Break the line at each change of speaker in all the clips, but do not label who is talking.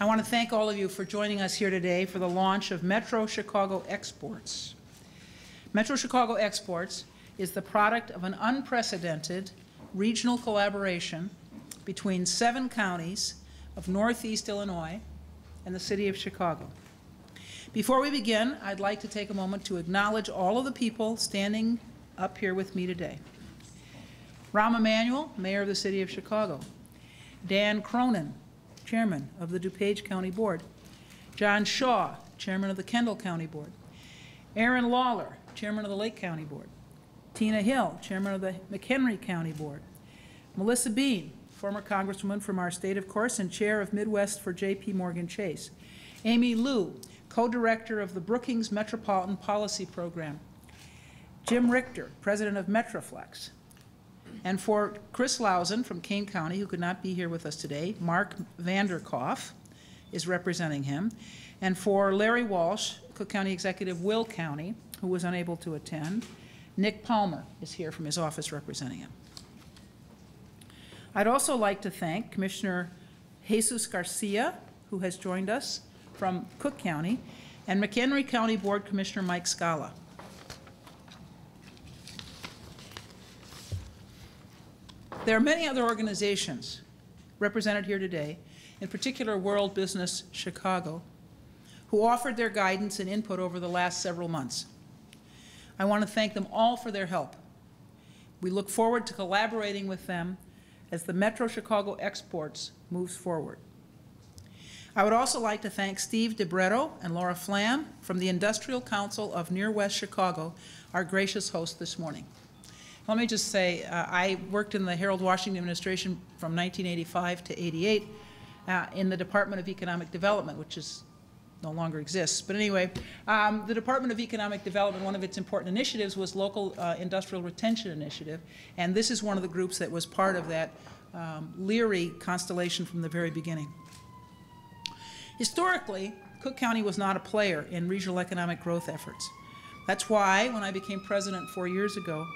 I want to thank all of you for joining us here today for the launch of Metro Chicago Exports. Metro Chicago Exports is the product of an unprecedented regional collaboration between 7 counties of Northeast Illinois and the city of Chicago. Before we begin, I'd like to take a moment to acknowledge all of the people standing up here with me today. Rahm Emaunel, Mayor of the City of Chicago. Dan Cronin, Chairman of the DuPage County Board. John Shaw, Chairman of the Kendall County Board. Aaron Lawler, Chairman of the Lake County Board. Tina Hill, Chairman of the McHenry County Board. Melissa Bean, former Congresswoman from our state, of course, and Chair of Midwest for JPMorgan Chase. Amy Liu, Co-Director of the Brookings Metropolitan Policy Program. Jim Richter, President of Metroflex. And for Chris Lausen from Kane County, who could not be here with us today, Mark Vanderkoff is representing him. And for Larry Walsh, Cook County Executive Will County, who was unable to attend, Nick Palmer is here from his office representing him. I'd also like to thank Commissioner Jesus Garcia, who has joined us from Cook County, and McHenry County Board Commissioner Mike Scala. There are many other organizations represented here today, in particular World Business Chicago, who offered their guidance and input over the last several months. I want to thank them all for their help. We look forward to collaborating with them as the Metro Chicago Exports moves forward. I would also like to thank Steve DeBretto and Laura Flam from the Industrial Council of Near West Chicago, our gracious host this morning. Let me just say, I worked in the Harold Washington administration from 1985 to 88 in the Department of Economic Development, which no longer exists. But anyway, the Department of Economic Development, one of its important initiatives was Local Industrial Retention Initiative, and this is one of the groups that was part of that Leary constellation from the very beginning. Historically, Cook County was not a player in regional economic growth efforts. That's why, when I became president 4 years ago,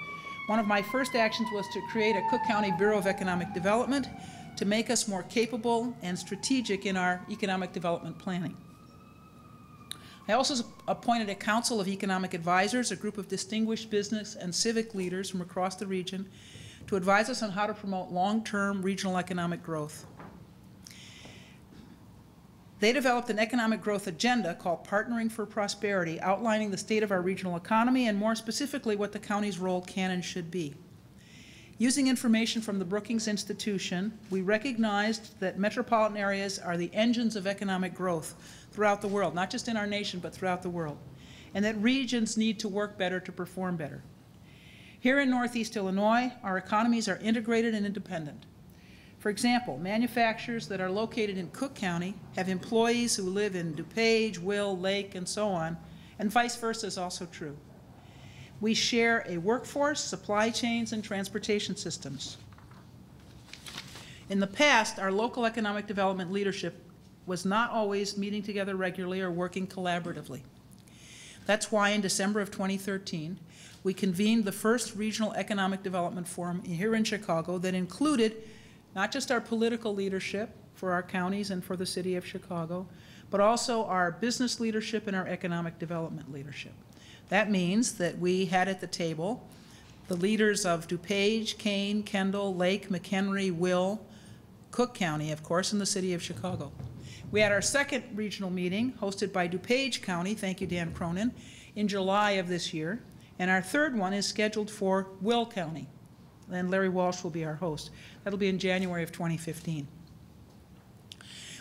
one of my first actions was to create a Cook County Bureau of Economic Development to make us more capable and strategic in our economic development planning. I also appointed a Council of Economic Advisors, a group of distinguished business and civic leaders from across the region, to advise us on how to promote long-term regional economic growth. They developed an economic growth agenda called Partnering for Prosperity, outlining the state of our regional economy and more specifically what the county's role can and should be. Using information from the Brookings Institution, we recognized that metropolitan areas are the engines of economic growth throughout the world, not just in our nation, but throughout the world, and that regions need to work better to perform better. Here in Northeast Illinois, our economies are integrated and independent. For example, manufacturers that are located in Cook County have employees who live in DuPage, Will, Lake, and so on, and vice versa is also true. We share a workforce, supply chains, and transportation systems. In the past, our local economic development leadership was not always meeting together regularly or working collaboratively. That's why in December of 2013, we convened the first Regional Economic Development Forum here in Chicago that included not just our political leadership for our counties and for the city of Chicago, but also our business leadership and our economic development leadership. That means that we had at the table the leaders of DuPage, Kane, Kendall, Lake, McHenry, Will, Cook County, of course, and the city of Chicago. We had our second regional meeting hosted by DuPage County, thank you Dan Cronin, in July of this year, and our third one is scheduled for Will County, and Larry Walsh will be our host. That'll be in January of 2015.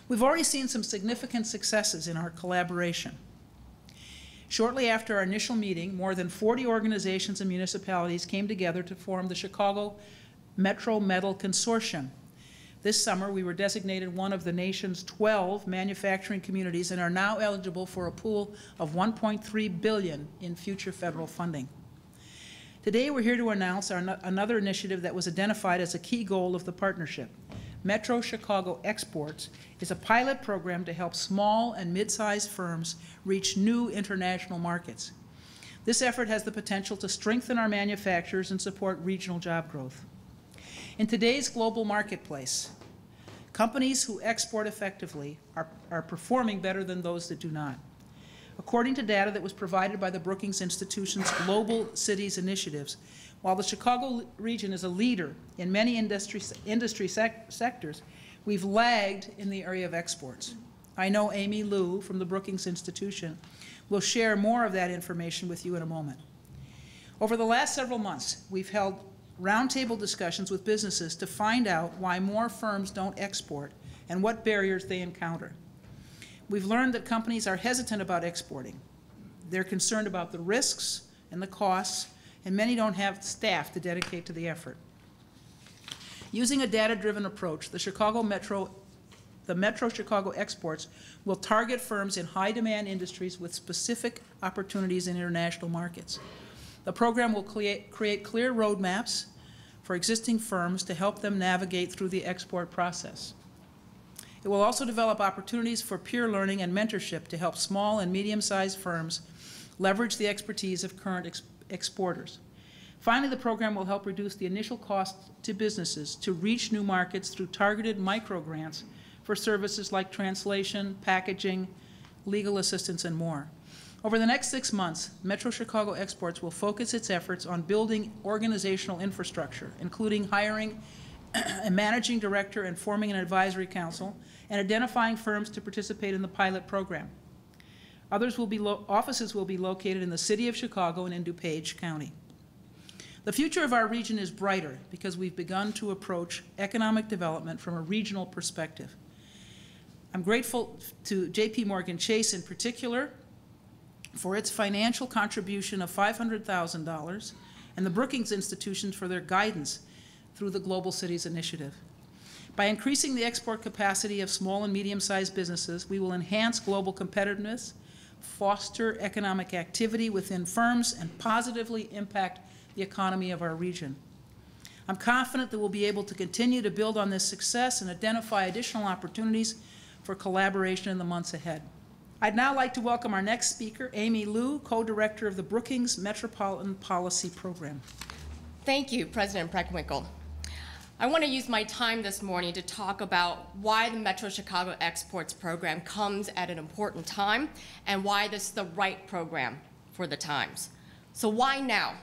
We've already seen some significant successes in our collaboration. Shortly after our initial meeting, more than 40 organizations and municipalities came together to form the Chicago Metro Metal Consortium. This summer, we were designated one of the nation's 12 manufacturing communities and are now eligible for a pool of $1.3 billion in future federal funding. Today, we're here to announce another initiative that was identified as a key goal of the partnership. Metro Chicago Exports is a pilot program to help small and mid-sized firms reach new international markets. This effort has the potential to strengthen our manufacturers and support regional job growth. In today's global marketplace, Companies who export effectively are performing better than those that do not. According to data that was provided by the Brookings Institution's Global Cities Initiatives, while the Chicago region is a leader in many industry sectors, we've lagged in the area of exports. I know Amy Liu from the Brookings Institution will share more of that information with you in a moment. Over the last several months, we've held roundtable discussions with businesses to find out why more firms don't export and what barriers they encounter. We've learned that companies are hesitant about exporting. They're concerned about the risks and the costs, and many don't have staff to dedicate to the effort. Using a data-driven approach, the Metro Chicago Exports will target firms in high-demand industries with specific opportunities in international markets. The program will create clear roadmaps for existing firms to help them navigate through the export process. It will also develop opportunities for peer learning and mentorship to help small and medium-sized firms leverage the expertise of current exporters. Finally, the program will help reduce the initial cost to businesses to reach new markets through targeted micro-grants for services like translation, packaging, legal assistance, and more. Over the next 6 months, Metro Chicago Exports will focus its efforts on building organizational infrastructure, including hiring a managing director and forming an advisory council, and identifying firms to participate in the pilot program. Offices will be located in the city of Chicago and in DuPage County. The future of our region is brighter because we've begun to approach economic development from a regional perspective. I'm grateful to JPMorgan Chase in particular for its financial contribution of $500,000 and the Brookings Institution for their guidance through the Global Cities Initiative. By increasing the export capacity of small and medium-sized businesses, we will enhance global competitiveness, foster economic activity within firms, and positively impact the economy of our region. I'm confident that we'll be able to continue to build on this success and identify additional opportunities for collaboration in the months ahead. I'd now like to welcome our next speaker, Amy Liu, co-director of the Brookings Metropolitan Policy Program.
Thank you, President Preckwinkle. I want to use my time this morning to talk about why the Metro Chicago Exports Program comes at an important time and why this is the right program for the times. So why now?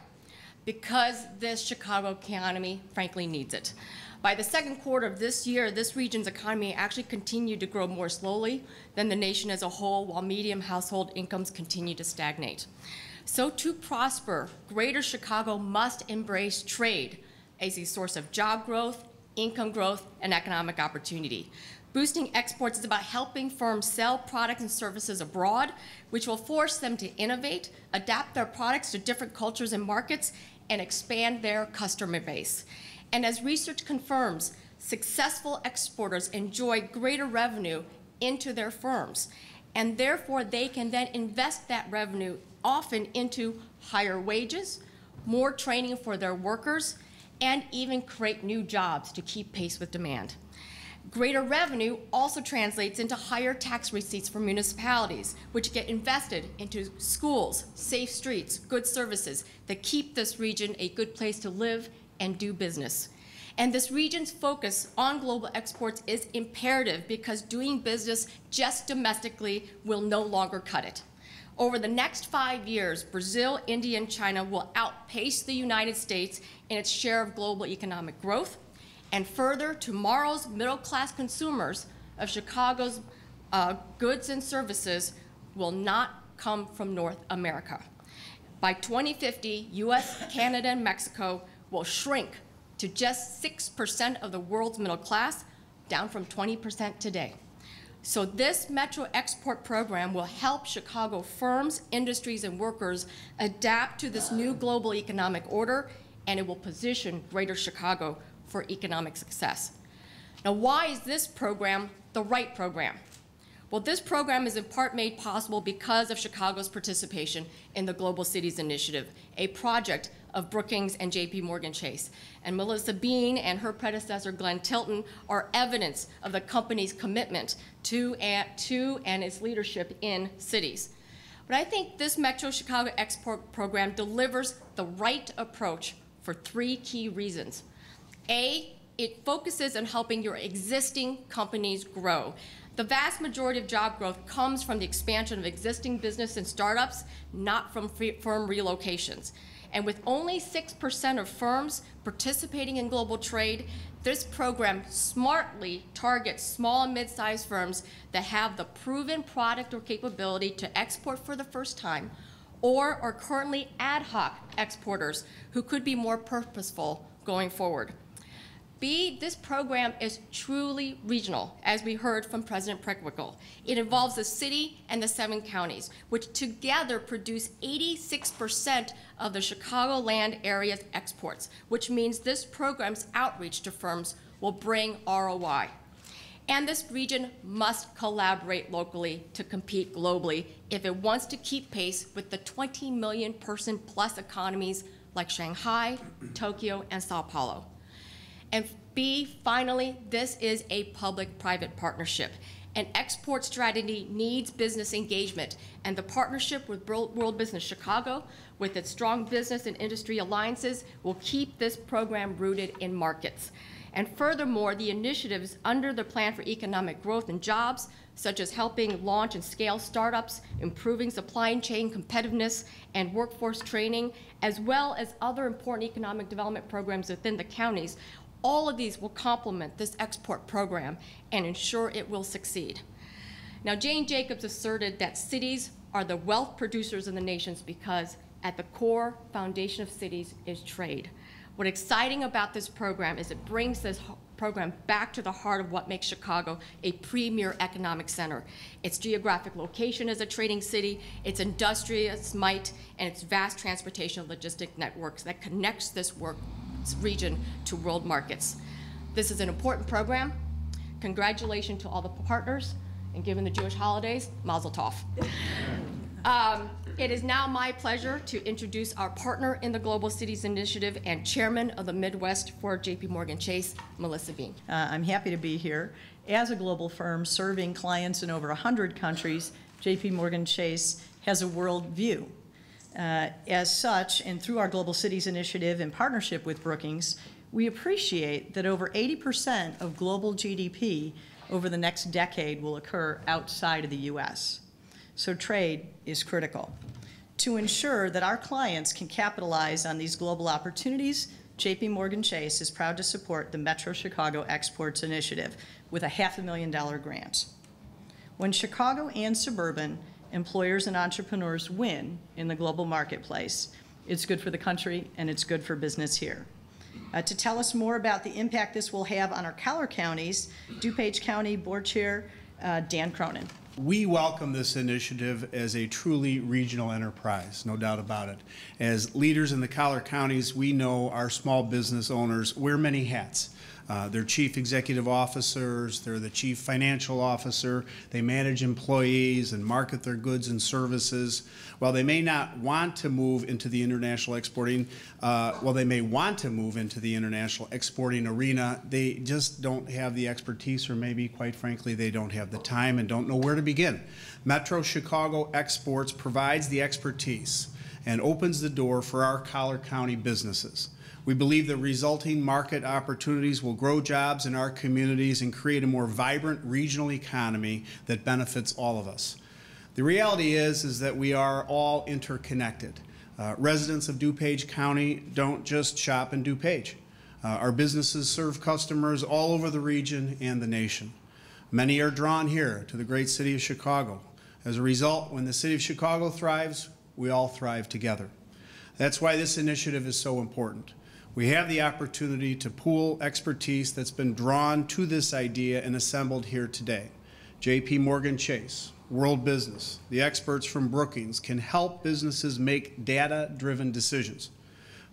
Because this Chicago economy, frankly, needs it. By the second quarter of this year, this region's economy actually continued to grow more slowly than the nation as a whole, while median household incomes continue to stagnate. So to prosper, Greater Chicago must embrace trade as a source of job growth, income growth, and economic opportunity. Boosting exports is about helping firms sell products and services abroad, which will force them to innovate, adapt their products to different cultures and markets, and expand their customer base. And as research confirms, successful exporters enjoy greater revenue into their firms, and therefore they can then invest that revenue often into higher wages, more training for their workers, and even create new jobs to keep pace with demand. Greater revenue also translates into higher tax receipts for municipalities, which get invested into schools, safe streets, good services that keep this region a good place to live and do business. And this region's focus on global exports is imperative because doing business just domestically will no longer cut it. Over the next 5 years, Brazil, India, and China will outpace the United States in its share of global economic growth. And further, tomorrow's middle-class consumers of Chicago's goods and services will not come from North America. By 2050, US, Canada, and Mexico will shrink to just 6% of the world's middle class, down from 20% today. So this Metro Export Program will help Chicago firms, industries, and workers adapt to this new global economic order, and it will position Greater Chicago for economic success. Now, why is this program the right program? Well, this program is in part made possible because of Chicago's participation in the Global Cities Initiative, a project of Brookings and JPMorgan Chase. And Melissa Bean and her predecessor, Glenn Tilton, are evidence of the company's commitment to and its leadership in cities. But I think this Metro Chicago Export Program delivers the right approach for 3 key reasons. A, it focuses on helping your existing companies grow. The vast majority of job growth comes from the expansion of existing business and startups, not from firm relocations. And with only 6% of firms participating in global trade, this program smartly targets small and mid-sized firms that have the proven product or capability to export for the first time, or are currently ad hoc exporters who could be more purposeful going forward. B, this program is truly regional, as we heard from President Preckwinkle. It involves the city and the 7 counties, which together produce 86% of the Chicagoland area's exports, which means this program's outreach to firms will bring ROI. And this region must collaborate locally to compete globally if it wants to keep pace with the 20 million person plus economies like Shanghai, Tokyo, and Sao Paulo. And B, finally, this is a public-private partnership. An export strategy needs business engagement, and the partnership with World Business Chicago, with its strong business and industry alliances, will keep this program rooted in markets. And furthermore, the initiatives under the Plan for Economic Growth and Jobs, such as helping launch and scale startups, improving supply chain competitiveness and workforce training, as well as other important economic development programs within the counties, all of these will complement this export program and ensure it will succeed. Now, Jane Jacobs asserted that cities are the wealth producers in the nations because at the core foundation of cities is trade. What's exciting about this program is it brings this program back to the heart of what makes Chicago a premier economic center. Its geographic location as a trading city, its industrious might, and its vast transportation and logistic networks that connects this region to world markets. This is an important program. Congratulations to all the partners, and given the Jewish holidays, Mazel Tov. It is now my pleasure to introduce our partner in the Global Cities Initiative and chairman of the Midwest for JPMorgan Chase, Melissa Bean.
I'm happy to be here. As a global firm serving clients in over 100 countries, JPMorgan Chase has a world view. As such, and through our Global Cities Initiative in partnership with Brookings, we appreciate that over 80% of global GDP over the next decade will occur outside of the U.S. So trade is critical. To ensure that our clients can capitalize on these global opportunities, JPMorgan Chase is proud to support the Metro Chicago Exports Initiative with a $500,000 grant. When Chicago and suburban employers and entrepreneurs win in the global marketplace, it's good for the country and it's good for business here. To tell us more about the impact this will have on our collar counties, DuPage County Board Chair Dan Cronin.
We welcome this initiative as a truly regional enterprise, no doubt about it. As leaders in the collar counties, we know our small business owners wear many hats. They're chief executive officers, they're the chief financial officer, they manage employees and market their goods and services. While they may not want to move into the international exporting, they may want to move into the international exporting arena, they just don't have the expertise, or maybe, quite frankly, they don't have the time and don't know where to begin. Metro Chicago Exports provides the expertise and opens the door for our collar county businesses. We believe the resulting market opportunities will grow jobs in our communities and create a more vibrant regional economy that benefits all of us. The reality is that we are all interconnected. Residents of DuPage County don't just shop in DuPage. Our businesses serve customers all over the region and the nation. Many are drawn here to the great city of Chicago. As a result, when the city of Chicago thrives, we all thrive together. That's why this initiative is so important. We have the opportunity to pool expertise that's been drawn to this idea and assembled here today. JPMorgan Chase, World Business, the experts from Brookings can help businesses make data-driven decisions.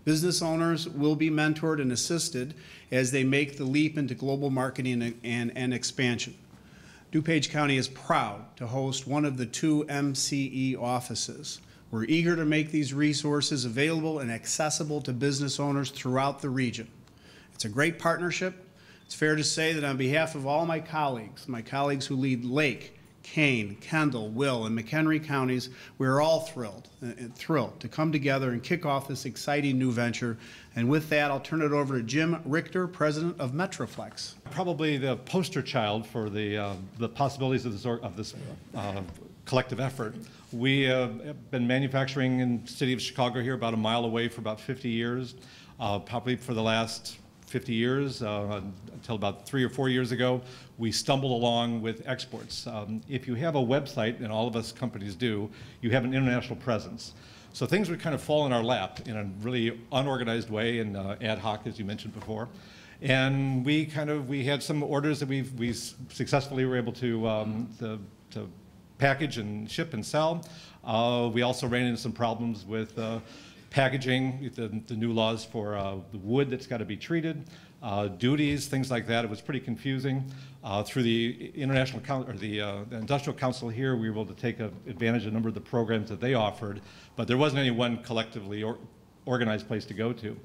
Business owners will be mentored and assisted as they make the leap into global marketing and expansion. DuPage County is proud to host one of the 2 MCE offices. We're eager to make these resources available and accessible to business owners throughout the region. It's a great partnership. It's fair to say that on behalf of all my colleagues who lead Lake, Kane, Kendall, Will, and McHenry counties, we're all thrilled to come together and kick off this exciting new venture. And with that, I'll turn it over to Jim Richter, president of Metroflex.
Probably the poster child for the possibilities of this collective effort. We have been manufacturing in the city of Chicago here about a mile away for about 50 years, probably for the last 50 years, until about 3 or 4 years ago, we stumbled along with exports. If you have a website, and all of us companies do, you have an international presence. So things would kind of fall in our lap in a really unorganized way and ad hoc, as you mentioned before. And we had some orders that we successfully were able to package and ship and sell. We also ran into some problems with packaging, the new laws for the wood that's got to be treated, duties, things like that. It was pretty confusing. Through the International or the Industrial Council here, we were able to take advantage of a number of the programs that they offered, but there wasn't any one collectively organized place to go to.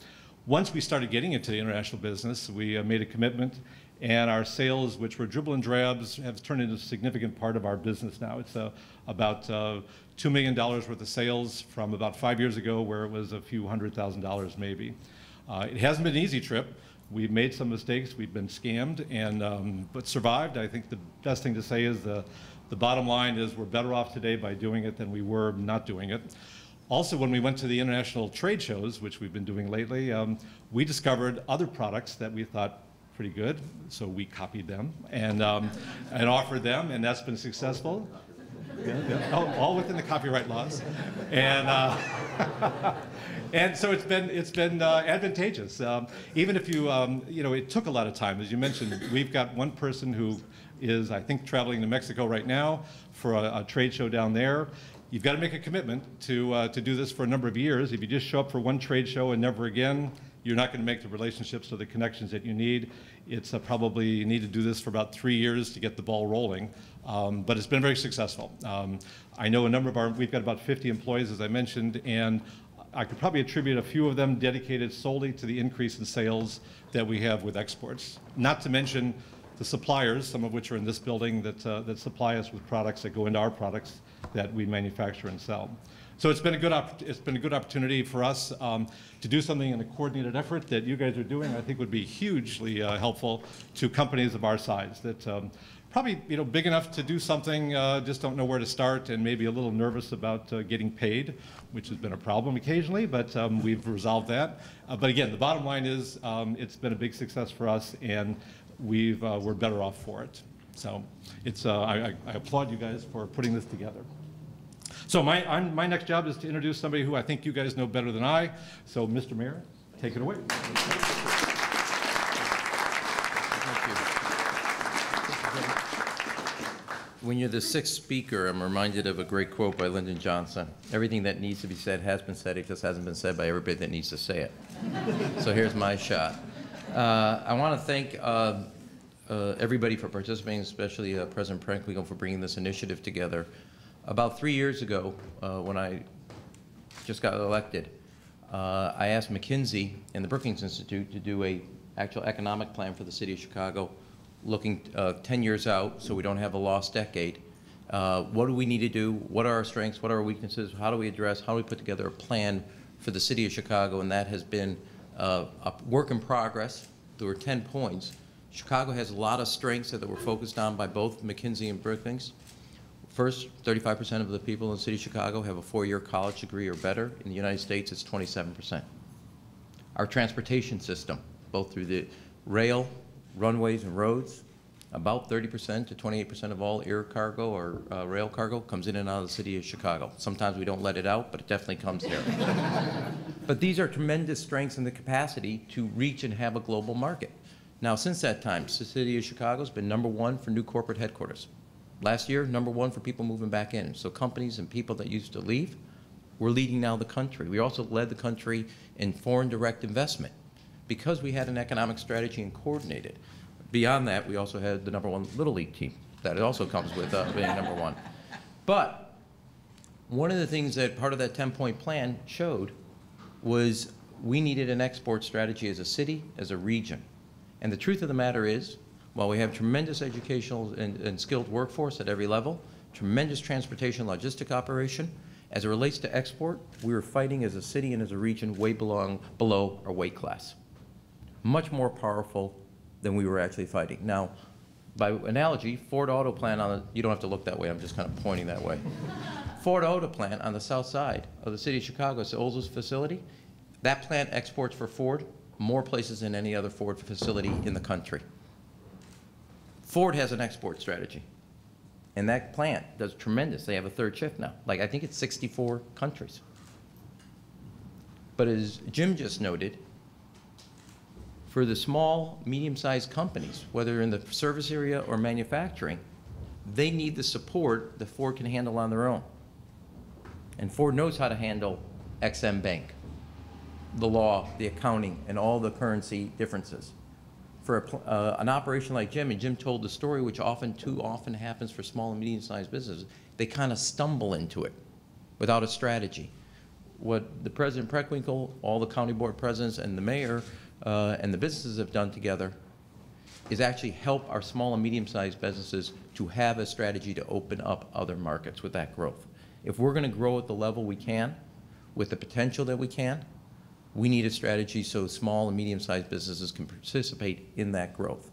Once we started getting into the international business, we made a commitment, and our sales, which were dribble and drabs, have turned into a significant part of our business now. It's about $2 million worth of sales from about 5 years ago, where it was a few $100,000 maybe. It hasn't been an easy trip. We've made some mistakes. We've been scammed, and but survived. I think the best thing to say is the bottom line is we're better off today by doing it than we were not doing it. Also, when we went to the international trade shows, which we've been doing lately, we discovered other products that we thought pretty good, so we copied them and offered them, and that's been successful. Yeah. All within the copyright laws, and and so it's been advantageous. Even if you it took a lot of time, as you mentioned. We've got one person who is, I think, traveling to Mexico right now for a trade show down there. You've got to make a commitment to do this for a number of years. If you just show up for one trade show and never again, you're not going to make the relationships or the connections that you need. It's probably you need to do this for about 3 years to get the ball rolling, but it's been very successful. I know a number of we've got about 50 employees, as I mentioned, and I could probably attribute a few of them dedicated solely to the increase in sales that we have with exports. Not to mention the suppliers, some of which are in this building, that supply us with products that go into our products that we manufacture and sell. So it's been a good opportunity for us to do something in a coordinated effort that you guys are doing. I think would be hugely helpful to companies of our size that probably big enough to do something, just don't know where to start, and maybe a little nervous about getting paid, which has been a problem occasionally, but we've resolved that. But again, the bottom line is it's been a big success for us, and we're better off for it. So it's I applaud you guys for putting this together. So my next job is to introduce somebody who I think you guys know better than I. So Mr. Mayor, take it away.
When you're the sixth speaker, I'm reminded of a great quote by Lyndon Johnson. Everything that needs to be said has been said. It just hasn't been said by everybody that needs to say it. So here's my shot. I want to thank everybody for participating, especially President Preckwinkle for bringing this initiative together. About 3 years ago, when I just got elected, I asked McKinsey and the Brookings Institute to do an actual economic plan for the city of Chicago, looking 10 years out so we don't have a lost decade. What do we need to do? What are our strengths? What are our weaknesses? How do we put together a plan for the city of Chicago? And that has been a work in progress. There were 10 points. Chicago has a lot of strengths that were focused on by both McKinsey and Brookings. First, 35% of the people in the city of Chicago have a 4-year college degree or better. In the United States, it's 27%. Our transportation system, both through the rail, runways, and roads, about 30% to 28% of all air cargo or rail cargo comes in and out of the city of Chicago. Sometimes we don't let it out, but it definitely comes here. But these are tremendous strengths in the capacity to reach and have a global market. Now, since that time, the city of Chicago has been #1 for new corporate headquarters. Last year, #1 for people moving back in. So companies and people that used to leave, we're leading now the country. We also led the country in foreign direct investment because we had an economic strategy and coordinated. Beyond that, we also had the #1 Little League team. That also comes with being #1. But one of the things that part of that 10-point plan showed was we needed an export strategy as a city, as a region. And the truth of the matter is, While we have tremendous educational and skilled workforce at every level, tremendous transportation logistic operation, as it relates to export, we are fighting as a city and as a region way below our weight class. Much more powerful than we were actually fighting. Now, by analogy, Ford Auto Plant you don't have to look that way, I'm just kind of pointing that way. Ford Auto Plant on the south side of the city of Chicago, it's the oldest facility. That plant exports for Ford more places than any other Ford facility in the country. Ford has an export strategy. And that plant does tremendous. They have a third shift now. Like, I think it's 64 countries. But as Jim just noted, for the small, medium-sized companies, whether in the service area or manufacturing, they need the support that Ford can handle on their own. And Ford knows how to handle XM Bank, the law, the accounting, and all the currency differences. For an operation like Jim, and Jim told the story, which too often happens for small and medium-sized businesses, they kind of stumble into it without a strategy. What the President Preckwinkle, all the county board presidents, and the mayor, and the businesses have done together is actually help our small and medium-sized businesses to have a strategy to open up other markets with that growth. If we're going to grow at the level we can, with the potential that we can, we need a strategy so small and medium-sized businesses can participate in that growth.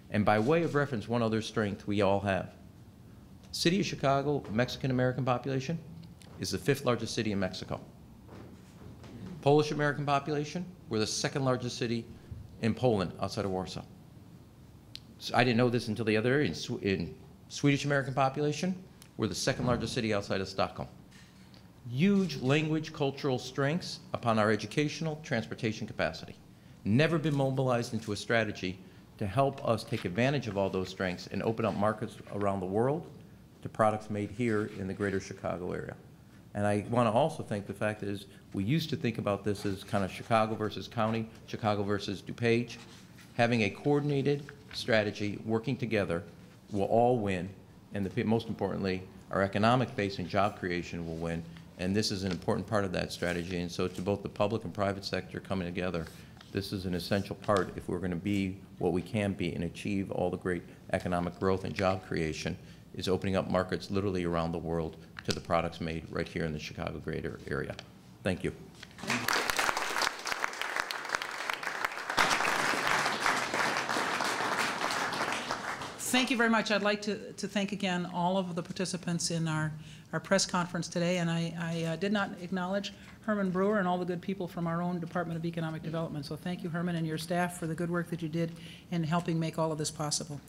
And by way of reference, one other strength we all have. City of Chicago, Mexican-American population, is the 5th largest city in Mexico. Polish-American population, we're the 2nd largest city in Poland outside of Warsaw. So I didn't know this until the other day. In Swedish-American population, we're the 2nd largest city outside of Stockholm. Huge language, cultural strengths upon our educational, transportation capacity. Never been mobilized into a strategy to help us take advantage of all those strengths and open up markets around the world to products made here in the greater Chicago area. And I want to also think the fact is we used to think about this as kind of Chicago versus county, Chicago versus DuPage. Having a coordinated strategy working together will all win, and most importantly, our economic base and job creation will win. And this is an important part of that strategy. And so to both the public and private sector coming together, this is an essential part if we're going to be what we can be and achieve all the great economic growth and job creation, is opening up markets literally around the world to the products made right here in the Chicago greater area. Thank you.
Thank you very much. I'd like to thank again all of the participants in our press conference today, and I did not acknowledge Herman Brewer and all the good people from our own Department of Economic Development. So thank you, Herman, and your staff for the good work that you did in helping make all of this possible.